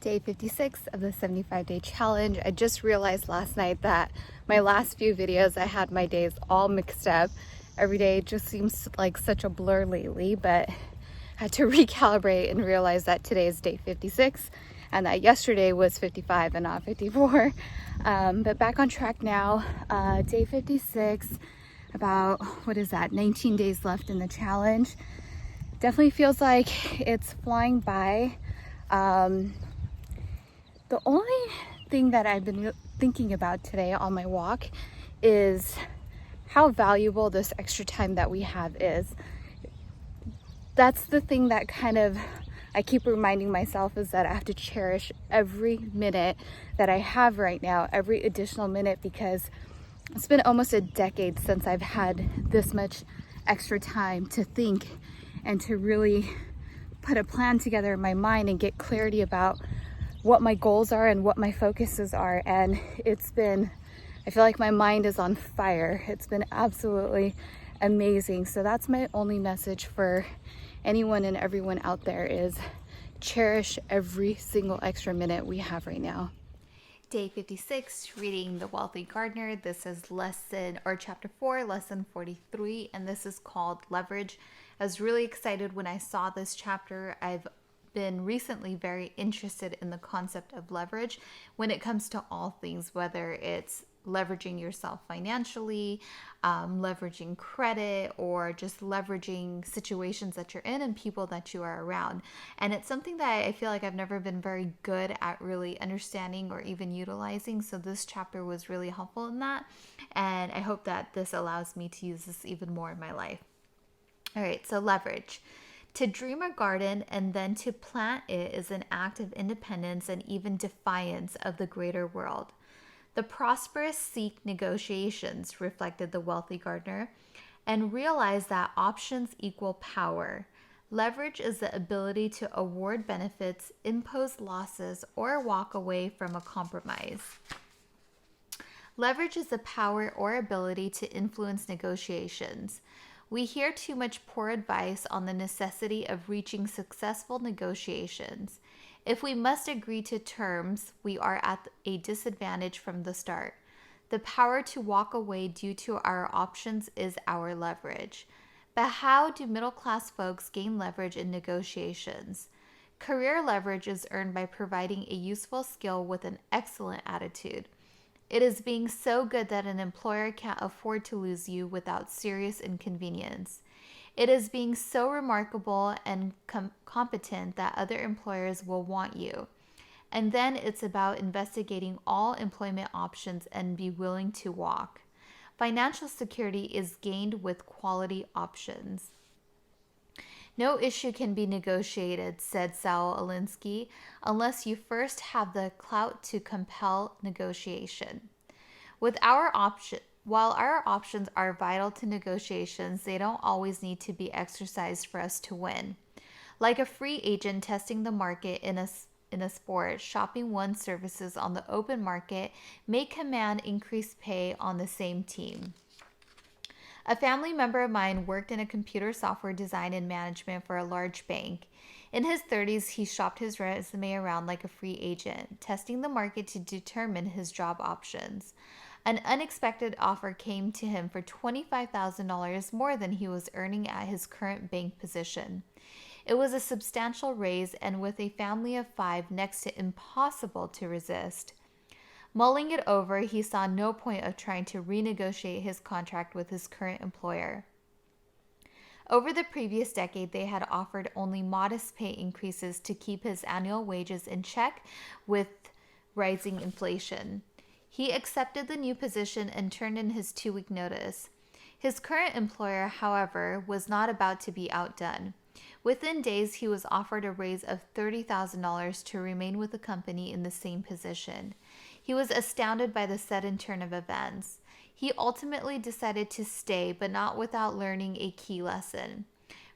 Day 56 of the 75-day challenge. I just realized last night that my last few videos, I had my days all mixed up. Every day just seems like such a blur lately, but I had to recalibrate and realize that today is day 56 and that yesterday was 55 and not 54. But back on track now. Day 56, about, 19 days left in the challenge. Definitely feels like it's flying by. The only thing that I've been thinking about today on my walk is how valuable this extra time that we have is. That's the thing that I keep reminding myself, is that I have to cherish every minute that I have right now, every additional minute, because it's been almost a decade since I've had this much extra time to think and to really put a plan together in my mind and get clarity about what my goals are and what my focuses are. And I feel like my mind is on fire. It's been absolutely amazing. So that's my only message for anyone and everyone out there, is cherish every single extra minute we have right now. Day 56, reading The Wealthy Gardener. This is chapter 4, lesson 43, and this is called Leverage. I was really excited when I saw this chapter. I've been recently very interested in the concept of leverage when it comes to all things, whether it's leveraging yourself financially, leveraging credit, or just leveraging situations that you're in and people that you are around. And it's something that I feel like I've never been very good at really understanding or even utilizing. So this chapter was really helpful in that. And I hope that this allows me to use this even more in my life. All right, so leverage. To dream a garden and then to plant it is an act of independence and even defiance of the greater world. The prosperous seek negotiations, reflected the wealthy gardener, and realize that options equal power. Leverage is the ability to award benefits, impose losses, or walk away from a compromise. Leverage is the power or ability to influence negotiations. We hear too much poor advice on the necessity of reaching successful negotiations. If we must agree to terms, we are at a disadvantage from the start. The power to walk away due to our options is our leverage. But how do middle-class folks gain leverage in negotiations? Career leverage is earned by providing a useful skill with an excellent attitude. It is being so good that an employer can't afford to lose you without serious inconvenience. It is being so remarkable and competent that other employers will want you. And then it's about investigating all employment options and be willing to walk. Financial security is gained with quality options. No issue can be negotiated, said Saul Alinsky, unless you first have the clout to compel negotiation. While our options are vital to negotiations, they don't always need to be exercised for us to win. Like a free agent testing the market in a sport, shopping one's services on the open market may command increased pay on the same team. A family member of mine worked in a computer software design and management for a large bank. In his 30s, he shopped his resume around like a free agent, testing the market to determine his job options. An unexpected offer came to him for $25,000 more than he was earning at his current bank position. It was a substantial raise, and with a family of 5, next to impossible to resist. Mulling it over, he saw no point of trying to renegotiate his contract with his current employer. Over the previous decade, they had offered only modest pay increases to keep his annual wages in check with rising inflation. He accepted the new position and turned in his 2-week notice. His current employer, however, was not about to be outdone. Within days, he was offered a raise of $30,000 to remain with the company in the same position. He was astounded by the sudden turn of events. He ultimately decided to stay, but not without learning a key lesson.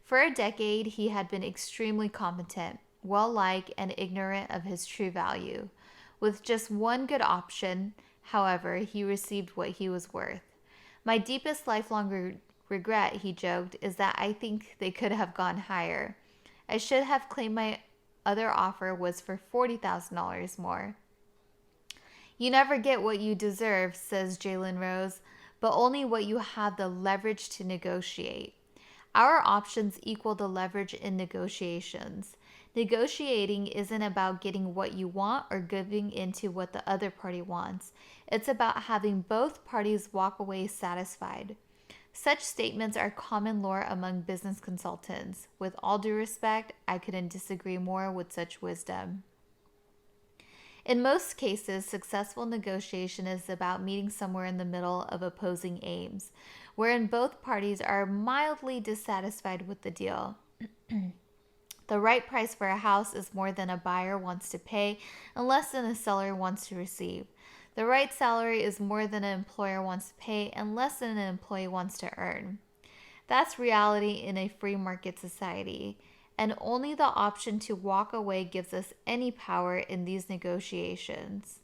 For a decade, he had been extremely competent, well-liked, and ignorant of his true value. With just one good option, however, he received what he was worth. My deepest lifelong regret, he joked, is that I think they could have gone higher. I should have claimed my other offer was for $40,000 more. You never get what you deserve, says Jalen Rose, but only what you have the leverage to negotiate. Our options equal the leverage in negotiations. Negotiating isn't about getting what you want or giving into what the other party wants. It's about having both parties walk away satisfied. Such statements are common lore among business consultants. With all due respect, I couldn't disagree more with such wisdom. In most cases, successful negotiation is about meeting somewhere in the middle of opposing aims, wherein both parties are mildly dissatisfied with the deal. The right price for a house is more than a buyer wants to pay and less than a seller wants to receive. The right salary is more than an employer wants to pay and less than an employee wants to earn. That's reality in a free market society, and only the option to walk away gives us any power in these negotiations.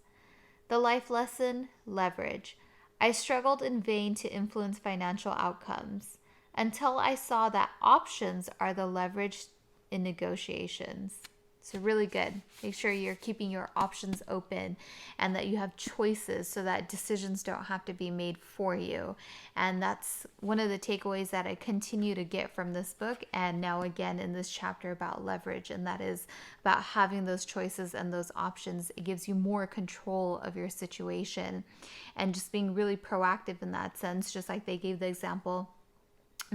The life lesson: leverage. I struggled in vain to influence financial outcomes until I saw that options are the leverage in negotiations. So really good. Make sure you're keeping your options open and that you have choices so that decisions don't have to be made for you. And that's one of the takeaways that I continue to get from this book, and now again in this chapter about leverage, and that is about having those choices and those options. It gives you more control of your situation and just being really proactive in that sense, just like they gave the example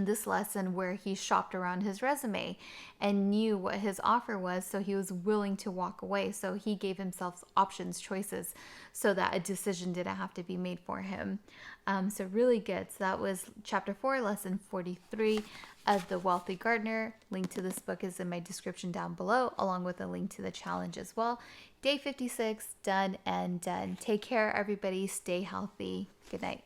this lesson where he shopped around his resume and knew what his offer was, so he was willing to walk away. So he gave himself options, choices, so that a decision didn't have to be made for him. So really good. So that was chapter 4, lesson 43 of The Wealthy Gardener. Link to this book is in my description down below, along with a link to the challenge as well. Day 56, done and done. Take care, everybody. Stay healthy. Good night.